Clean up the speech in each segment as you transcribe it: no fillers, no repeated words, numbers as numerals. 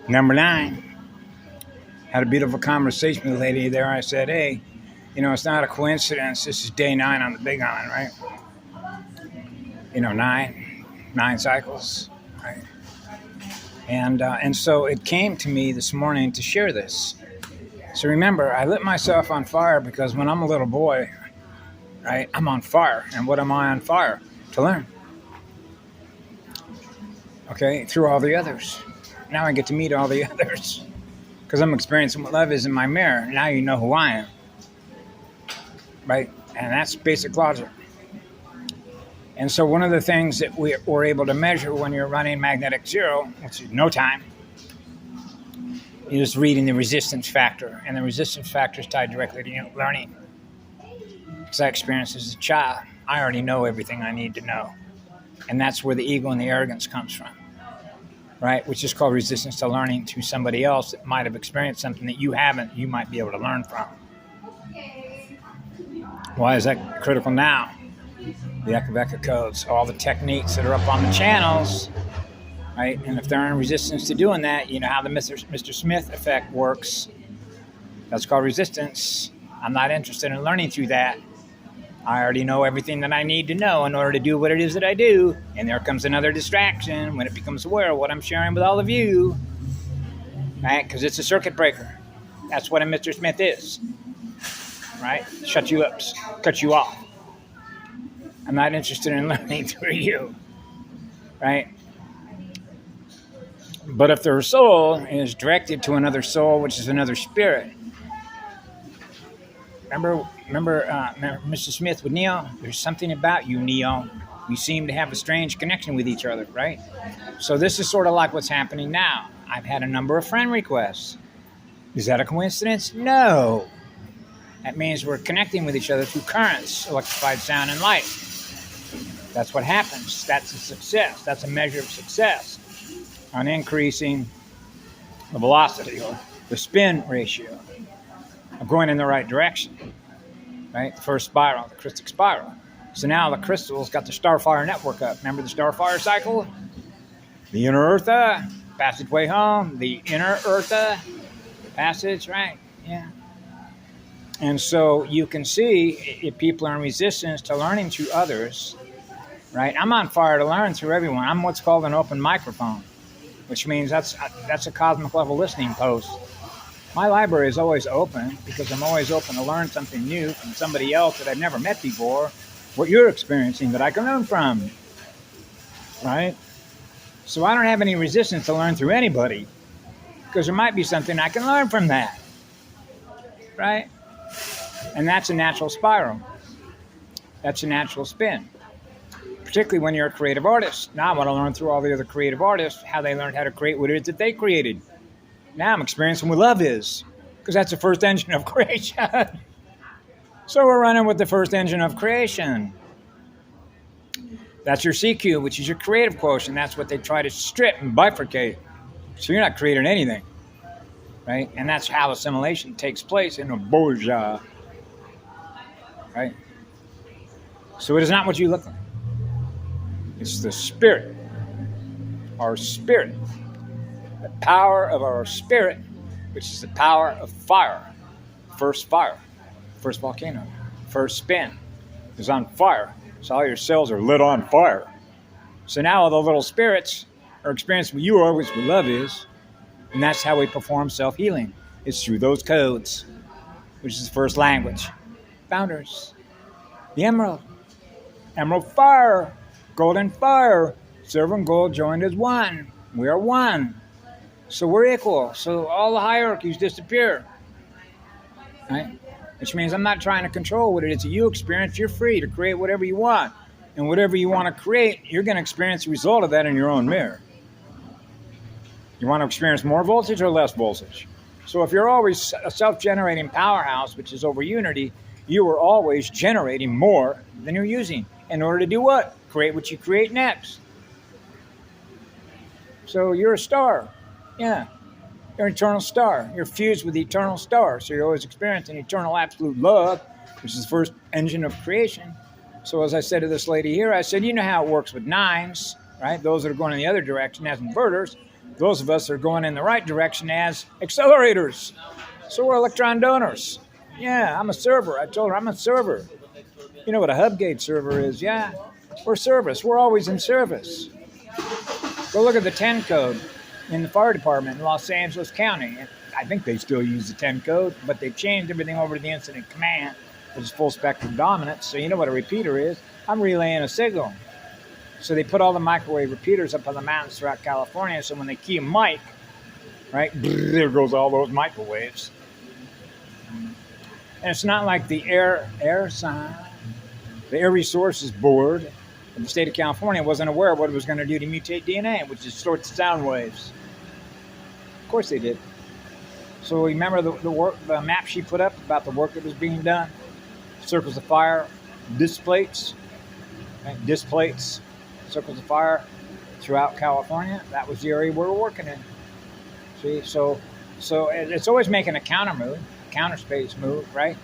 Number 9, had a beautiful conversation with a lady there. I said, hey, it's not a coincidence. This is day 9 on the Big Island, right? 9 cycles, right? And so it came to me this morning to share this. So remember, I lit myself on fire because when I'm a little boy, right, I'm on fire. And what am I on fire? To learn. Okay, through all the others. Now I get to meet all the others because I'm experiencing what love is in my mirror. Now you know who I am, right? And that's basic logic. And so one of the things that we're able to measure when you're running magnetic zero, which is no time, is reading the resistance factor. And the resistance factor is tied directly to learning. Because I experienced as a child, I already know everything I need to know. And that's where the ego and the arrogance comes from. Right, which is called resistance to learning to somebody else that might have experienced something that you haven't, you might be able to learn from. Why is that critical now? The Ecca codes, all the techniques that are up on the channels, right? And if they're in resistance to doing that, you know how the Mr. Smith effect works. That's called resistance. I'm not interested in learning through that. I already know everything that I need to know in order to do what it is that I do. And there comes another distraction when it becomes aware of what I'm sharing with all of you. Right? Because it's a circuit breaker. That's what a Mr. Smith is. Right? Shut you up. Cut you off. I'm not interested in learning through you. Right? But if their soul is directed to another soul, which is another spirit. Remember Mr. Smith with Neo? There's something about you, Neo. We seem to have a strange connection with each other, right? So this is sort of like what's happening now. I've had a number of friend requests. Is that a coincidence? No. That means we're connecting with each other through currents, electrified sound and light. That's what happens. That's a success. That's a measure of success on increasing the velocity or the spin ratio. Of going in the right direction, right? The first spiral, the crystal spiral. So now the crystal's got the starfire network up. Remember the starfire cycle? The inner eartha, passageway home, the inner eartha, passage, right? Yeah. And so you can see if people are in resistance to learning through others, right? I'm on fire to learn through everyone. I'm what's called an open microphone, which means that's a cosmic level listening post. My library is always open because I'm always open to learn something new from somebody else that I've never met before, what you're experiencing that I can learn from, right? So I don't have any resistance to learn through anybody because there might be something I can learn from that, right? And that's a natural spiral. That's a natural spin, particularly when you're a creative artist. Now I want to learn through all the other creative artists how they learned how to create what it is that they created. Now I'm experiencing what love is, because that's the first engine of creation. So we're running with the first engine of creation. That's your CQ, which is your creative quotient. That's what they try to strip and bifurcate. So you're not creating anything, right? And that's how assimilation takes place in a bourgeois, right? So it is not what you look like. It's the spirit, our spirit. The power of our spirit, which is the power of fire, first volcano, first spin is on fire. So all your cells are lit on fire. So now all the little spirits are experiencing what you are, which what love is, and that's how we perform self-healing. It's through those codes, which is the first language. Founders, the emerald fire, golden fire, silver and gold joined as one. We are one. So we're equal. So all the hierarchies disappear. Right? Which means I'm not trying to control what it is that you experience. You're free to create whatever you want. And whatever you want to create, you're going to experience the result of that in your own mirror. You want to experience more voltage or less voltage? So if you're always a self-generating powerhouse, which is over unity, you are always generating more than you're using. In order to do what? Create what you create next. So you're a star. Yeah, you're an eternal star. You're fused with the eternal star. So you're always experiencing eternal absolute love, which is the first engine of creation. So as I said to this lady here, I said, you know how it works with nines. right? Those that are going in the other direction as inverters. Those of us that are going in the right direction as accelerators. So we're electron donors. Yeah, I'm a server. I told her I'm a server. You know what a hub gate server is? Yeah, we're service. We're always in service. Go look at the 10 code in the fire department in Los Angeles County. I think they still use the 10 code, but they've changed everything over to the incident command, which is full spectrum dominance. So you know what a repeater is? I'm relaying a signal. So they put all the microwave repeaters up on the mountains throughout California. So when they key a mic, right, there goes all those microwaves. And it's not like the air sign, the Air Resources Board of the state of California wasn't aware of what it was going to do to mutate DNA, which distorts sound waves. Of course they did. So remember the map she put up about the work that was being done? Circles of fire, displates, right? Displates, circles of fire throughout California. That was the area we were working in. See, so it's always making a counter move, counter space move, right?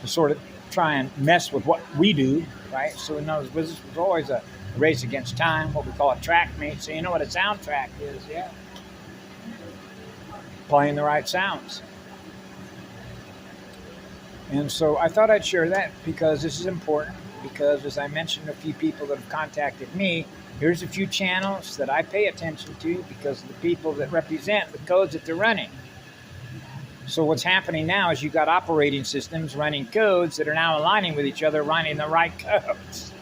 To sort of try and mess with what we do, right? So in those business was always a race against time, what we call a track meet. So you know what a soundtrack is, yeah? Playing the right sounds. And so I thought I'd share that because this is important, because as I mentioned, a few people that have contacted me, here's a few channels that I pay attention to because of the people that represent the codes that they're running. So what's happening now is you've got operating systems running codes that are now aligning with each other, running the right codes.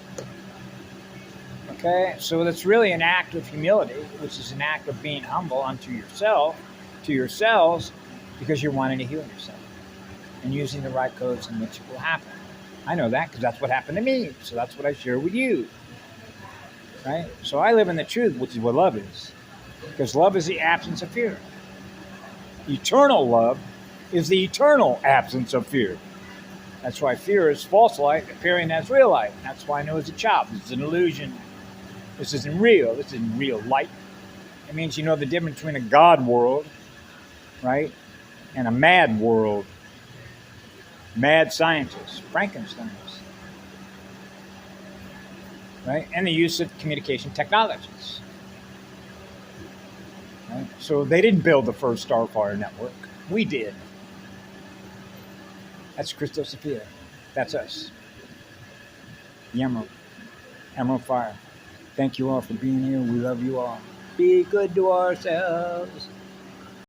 Okay, so that's really an act of humility, which is an act of being humble unto yourself, to yourselves, because you're wanting to heal yourself and using the right codes in which it will happen. I know that because that's what happened to me. So that's what I share with you. Right? So I live in the truth, which is what love is. Because love is the absence of fear. Eternal love is the eternal absence of fear. That's why fear is false light appearing as real light. That's why I know it's a chop. This is an illusion. This isn't real. This isn't real light. It means you know the difference between a God world, right, and a mad world. Mad scientists, Frankensteins, right, and the use of communication technologies. Right? So they didn't build the first Starfire network. We did. That's Christosophia. That's us. The Emerald Fire. Thank you all for being here. We love you all. Be good to ourselves.